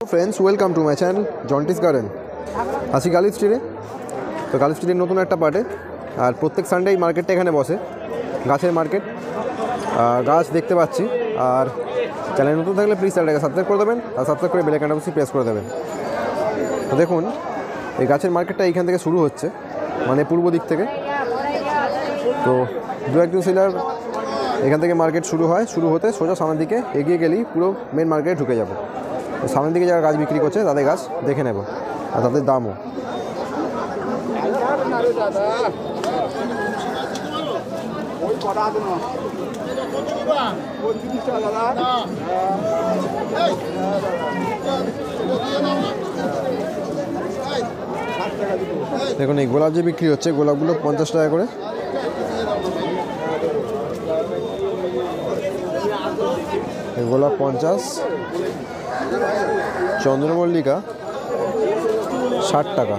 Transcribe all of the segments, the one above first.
Friends welcome to my channel जॉन्टिस garden. आছি girls স্ট্রিটে। তো গার্লস স্ট্রিটের নতুন একটা পার্টে আর প্রত্যেক সানডে এই মার্কেটটা এখানে বসে, গাছের মার্কেট। গাছ দেখতে পাচ্ছি। আর চ্যানেল নতুন থাকলে প্লিজ চ্যানেলটাকে সাবস্ক্রাইব করে দেবেন আর সাবস্ক্রাইব করে বেল আইকনটা অবশ্যই প্রেস করে দেবেন। তো দেখুন এই গাছের মার্কেটটা এইখান থেকে শুরু হচ্ছে, মানে পূর্ব দিক থেকে। তো দু একজন সেলার এখান থেকে মার্কেট শুরু হয়, শুরু হতে সোজা সামনের দিকে এগিয়ে গেলেই পুরো মেন মার্কেটে ঢুকে যাবো। তো সামনের দিকে যারা গাছ বিক্রি করছে তাদের গাছ দেখে নেব আর তাদের দামও। দেখুন এই গোলাপ যে বিক্রি হচ্ছে, গোলাপগুলো 50 টাকা করে। গোলাপ 50, চন্দ্রমল্লিকা 60 টাকা।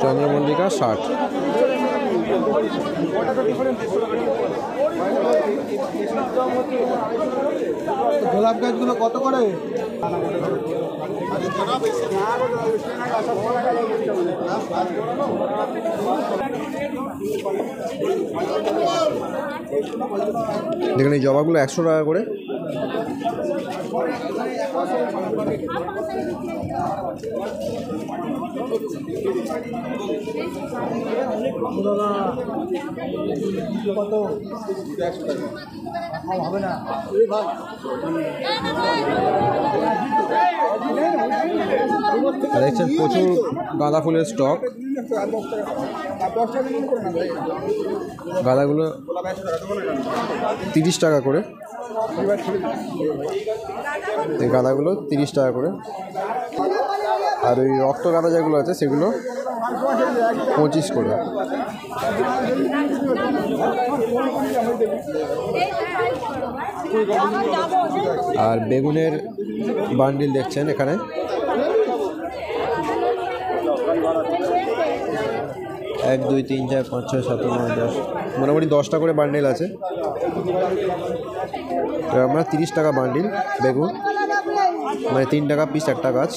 চন্দ্রমল্লিকা 60। গোলাপ গাছগুলো কত করে? দেখুন এই জবাগুলো 100 টাকা করে। হবে না দেখছেন প্রচুর গাঁদা ফুলের স্টক। গাঁদাগুলো 30 টাকা করে। এই গাঁদাগুলো 30 টাকা করে। আর ওই রক্ত গাঁদা যেগুলো আছে সেগুলো 25 করে। আর বেগুনের বান্ডিল দেখছেন এখানে, এক দুই তিন চার পাঁচ ছয় সাত নয় 10, মোটামুটি 10টা করে বান্ডিল আছে। আমরা 30 টাকা বান্ডিল বেগুন, মানে 3 টাকা পিস একটা গাছ।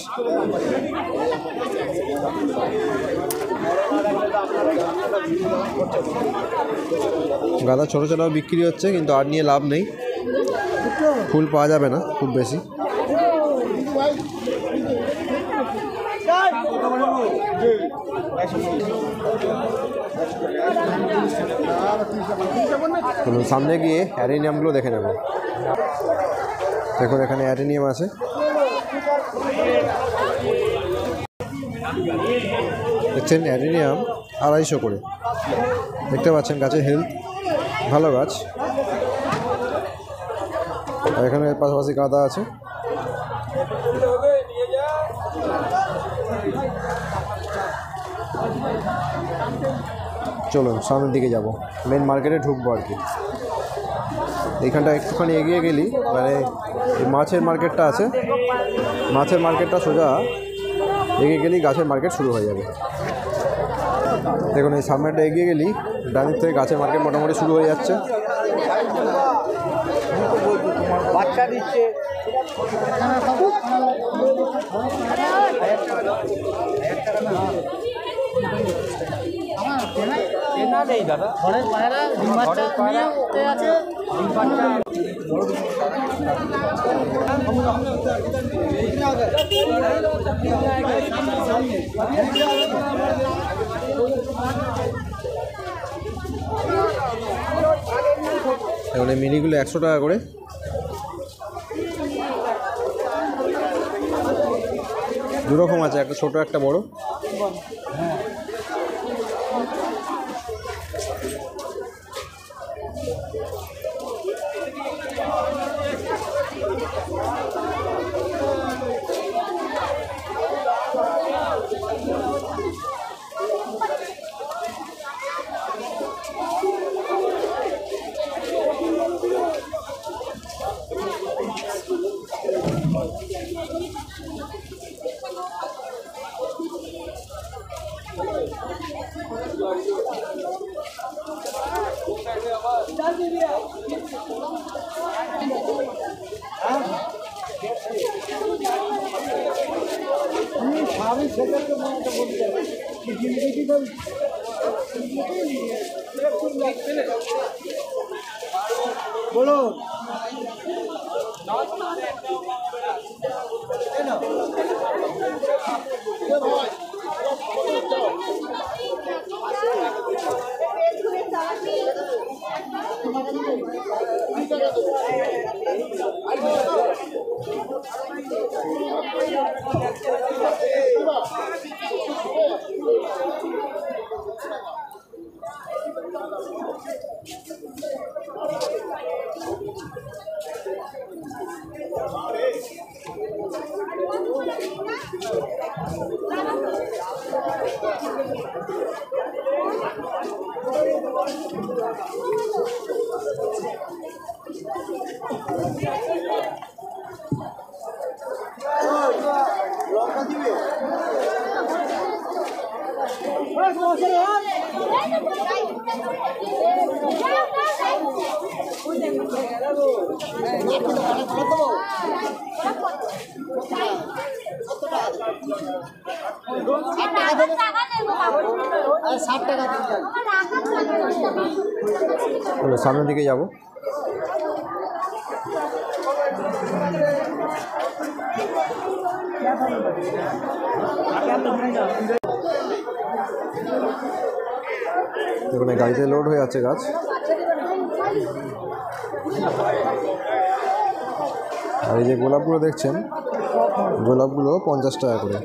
গাঁদা ছোটো ছোটো বিক্রি হচ্ছে, কিন্তু আর নিয়ে লাভ নেই, ফুল পাওয়া যাবে না খুব বেশি। সামনে গিয়ে অ্যারেনিয়ামগুলো দেখে নেব। দেখুন এখানে অ্যারেনিয়াম আছে। দেখছেন অ্যারেনিয়াম 250 করে। দেখতে পাচ্ছেন গাছের হেলথ ভালো গাছ। আর এখানে পাশাপাশি গাঁদা আছে। চলুন সামনের দিকে যাব, মেন মার্কেটে ঢুকবো আর কি। এইখানটা একটুখানি এগিয়ে গেলি মানে মাছের মার্কেটটা আছে, মাছের মার্কেটটা সোজা এগিয়ে গেলেই গাছের মার্কেট শুরু হয়ে যাবে। দেখুন এই সামনেটা এগিয়ে গেলেই ডান দিক থেকে গাছের মার্কেট মোটামুটি শুরু হয়ে যাচ্ছে। বাচ্চা দিচ্ছে নেই দাদা, ঘরের পায়রা ডিম বাচ্চা নিয়ে ওতে আছে। ডিম বাচ্চা এখন এই মিনিগুলো 100 টাকা করে। দুরকম আছে, একটা ছোট একটা বড়। বলো সামনের দিকে যাব। দেখুন গাড়িতে লোড হয়ে আছে গাছ। আর এই যে গোলাপগুলো দেখছেন, গোলাপগুলো 50 টাকা করে।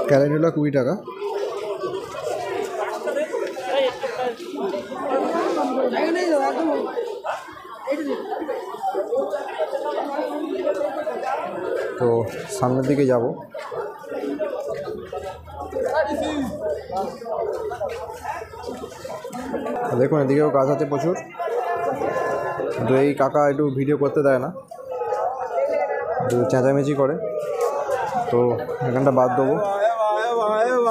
ক্যালেন্ডুলা 20 টাকা। তো সামনের দিকে যাব। দেখুন এদিকেও গাছ আছে প্রচুর, কিন্তু এই কাকা একটু ভিডিও করতে দেয় না, একটু চেঁচামেচি করে, তো এখানটা বাদ দেবো,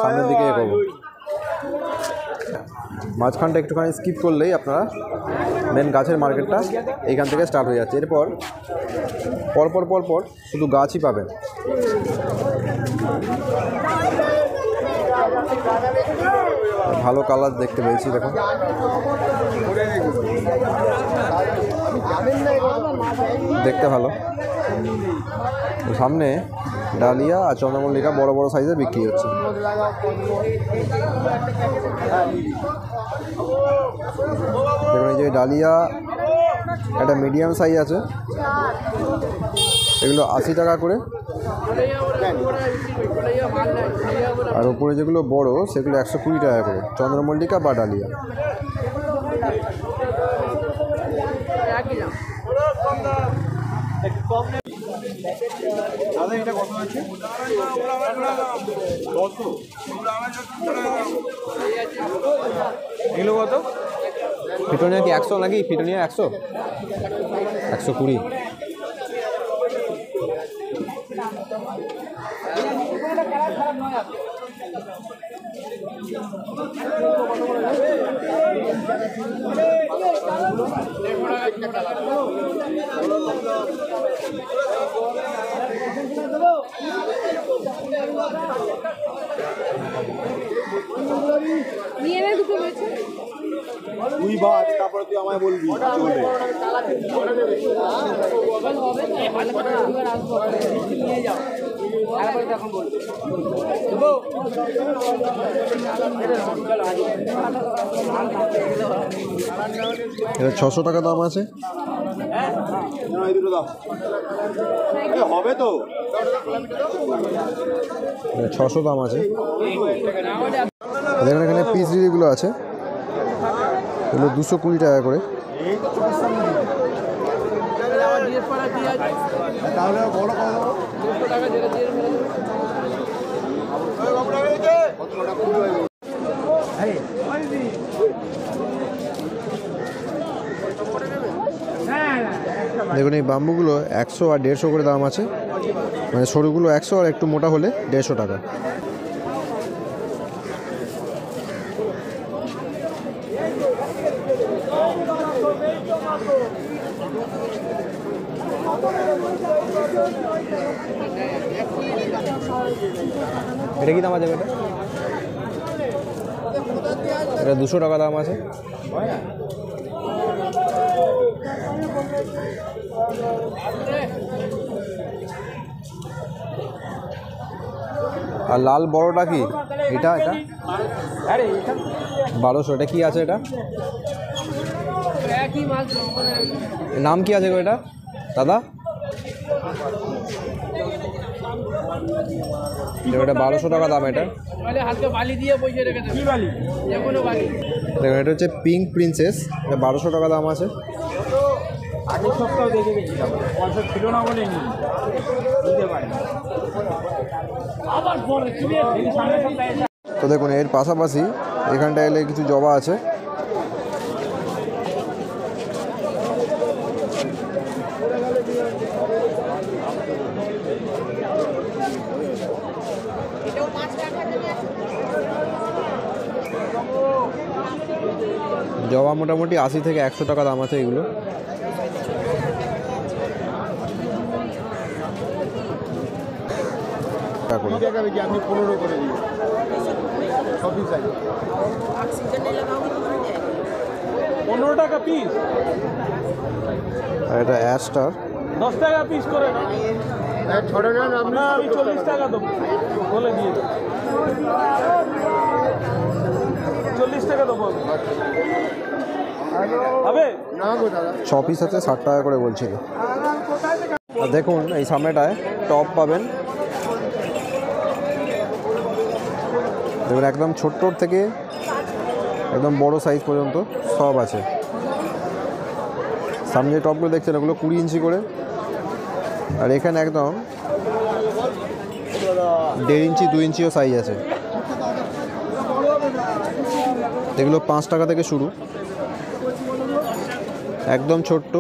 সামনের দিকে এগোবো। মাঝখানটা একটুখানি স্কিপ করলেই আপনারা মেন গাছের মার্কেটটা এইখান থেকে স্টার্ট হয়ে যাচ্ছে। এরপর পরপর পরপর শুধু গাছই পাবেন। ভালো কালার দেখতে পেয়েছি, দেখুন দেখতে ভালো। সামনে ডালিয়া আর চন্দ্রমল্লিকা বড় বড় সাইজে বিক্রি হচ্ছে। দেখুন এই যে ডালিয়া একটা মিডিয়াম সাইজ আছে, এগুলো 80 টাকা করে, আর উপরে যেগুলো বড় সেগুলো 120 টাকা করে, চন্দ্রমল্লিকা বা ডালিয়া। এগুলো কত? পিটুনিয়া কি 100 নাকি? পিটুনিয়া 100, 120। তুই বাদ, তারপরে তুই আমায় বলবি চলবে। এটা 600 টাকা দাম আছে। এই দুটো দাও, হবে তো 600 দাম আছে। দেখুন এখানে পিস লিলিগুলো আছে, এগুলো 220 টাকা করে। তাহলে বড় কথা দেবো দেখুন এই বাম্বুগুলো 100 আর 150 করে দাম আছে, মানে সরুগুলো 100 আর একটু মোটা হলে 150 টাকা। এটা কি দাম আছে এটা? এটা 200 টাকা দাম আছে। আর লাল বড়টা কি এটা? এটা 1200। এটা কি আছে? এটা নাম কি আছে গো এটা দাদা? এটা 1200 টাকা দাম। এটা দেখুন এটা হচ্ছে পিঙ্ক প্রিন্সেস, এটা 1200 টাকা দাম আছে। আগের সপ্তাহে দেখে গেছিলাম, পয়সা ছিল না বলে নি বুঝতে পারি। তো দেখুন এর পাশাপাশি এখানটা এলে কিছু জবা আছে। জবা মোটামুটি 80 থেকে 100 টাকা দাম আছে এগুলো। আমি 15 করে দিই সবই চাই 15 টাকা পিস। আর এটা অ্যাস্টার 10 টাকা পিস করে না ছড়ে না। আপনার আমি 40 টাকা দেবো বলে দিয়ে 40 টাকা দেবো হবে না গো দাদা। 6 পিস আছে 60 টাকা করে বলছিল। আর দেখুন এই সামনেটায় টপ পাবেন, দেখুন একদম ছোট্ট থেকে একদম বড় সাইজ পর্যন্ত সব আছে। সামনে যে টপগুলো দেখছেন ওগুলো 20 ইঞ্চি করে, আর এখানে একদম 1.5 ইঞ্চি 2 ইঞ্চিও সাইজ আছে। এগুলো 5 টাকা থেকে শুরু, একদম ছোট্ট।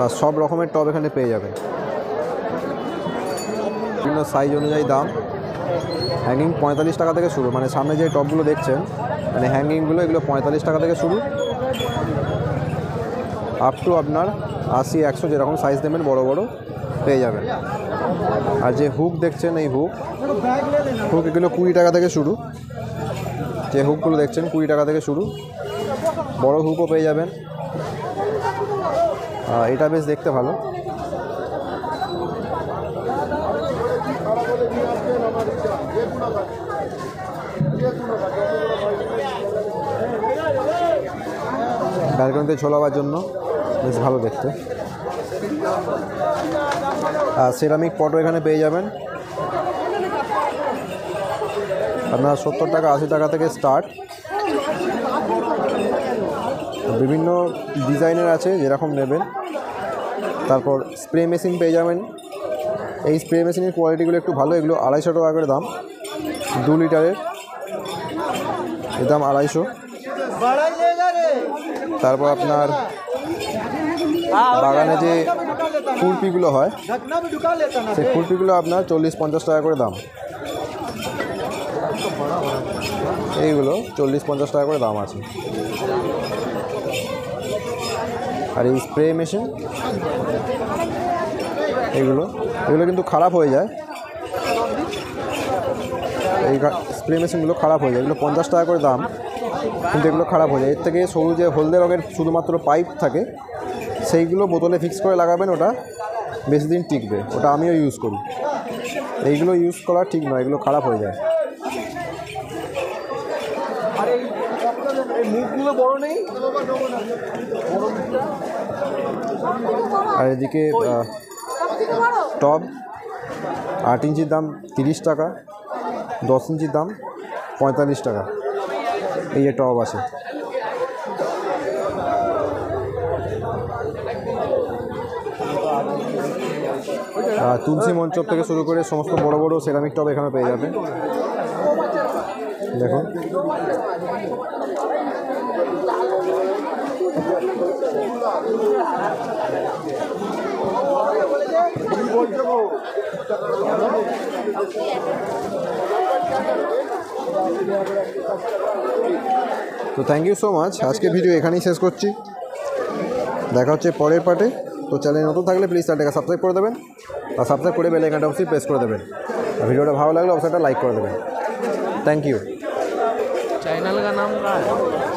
আর সব রকমের টব এখানে পেয়ে যাবেন, বিভিন্ন সাইজ অনুযায়ী দাম। হ্যাঙ্গিং 45 টাকা থেকে শুরু, মানে সামনে যে টবগুলো দেখছেন মানে হ্যাঙ্গিংগুলো এগুলো 45 টাকা থেকে শুরু আপ টু আপনার 80 100 যেরকম সাইজ দেবেন বড় বড় পেয়ে যাবেন। আর যে হুক দেখছেন এই হুক এগুলো 20 টাকা থেকে শুরু। যে হুকগুলো দেখছেন 20 টাকা থেকে শুরু, বড় হুকও পেয়ে যাবেন। এটা বেশ দেখতে ভালো। ব্যালকনিতে ঝোলাবার জন্য বেশ ভালো দেখতে। আর সিরামিক পটও এখানে পেয়ে যাবেন আপনার 70 টাকা 80 টাকা থেকে স্টার্ট। বিভিন্ন ডিজাইনের আছে যেরকম নেবেন। তারপর স্প্রে মেশিন পেয়ে যাবেন। এই স্প্রে মেশিনের কোয়ালিটিগুলো একটু ভালো, এগুলো 250 টাকা করে দাম। 2 লিটারের এর দাম 250। তারপর আপনার বাগানে যে খুরপিগুলো হয় সেই খুরপিগুলো আপনার 40-50 টাকা করে দাম। এইগুলো 40-50 টাকা করে দাম আছে। আর এই স্প্রে মেশিন এগুলো কিন্তু খারাপ হয়ে যায়। এই স্প্রে মেশিনগুলো খারাপ হয়ে যায়, এগুলো 50 টাকা করে দাম, কিন্তু এগুলো খারাপ হয়ে যায়। এর থেকে সরু যে হলদে রঙের শুধুমাত্র পাইপ থাকে সেইগুলো বোতলে ফিক্স করে লাগাবেন, ওটা বেশি দিন টিকবে। ওটা আমিও ইউজ করি। এইগুলো ইউজ করা ঠিক নয়, এগুলো খারাপ হয়ে যায়। আর এদিকে টব 8 ইঞ্চির দাম 30 টাকা, 10 ইঞ্চির দাম 45 টাকা। এই যে টব আছে। তুলসী মঞ্চপ থেকে শুরু করে সমস্ত বড় বড় সেরামিক টব এখানে পেয়ে যাবে। দেখুন তো থ্যাংক ইউ সো মাচ। আজকে ভিডিও এখানেই শেষ করছি, দেখা হচ্ছে পরের পার্টে। তো চ্যানেল নতুন থাকলে প্লিজ চ্যানেলটাকে সাবস্ক্রাইব করে দেবেন, আর সাবস্ক্রাইব করে বেল আইকনটা অবশ্যই প্রেস করে দেবেন। আর ভিডিওটা ভালো লাগলে অবশ্যই একটা লাইক করে দেবেন। Thank you. चैनल का नाम क्या है?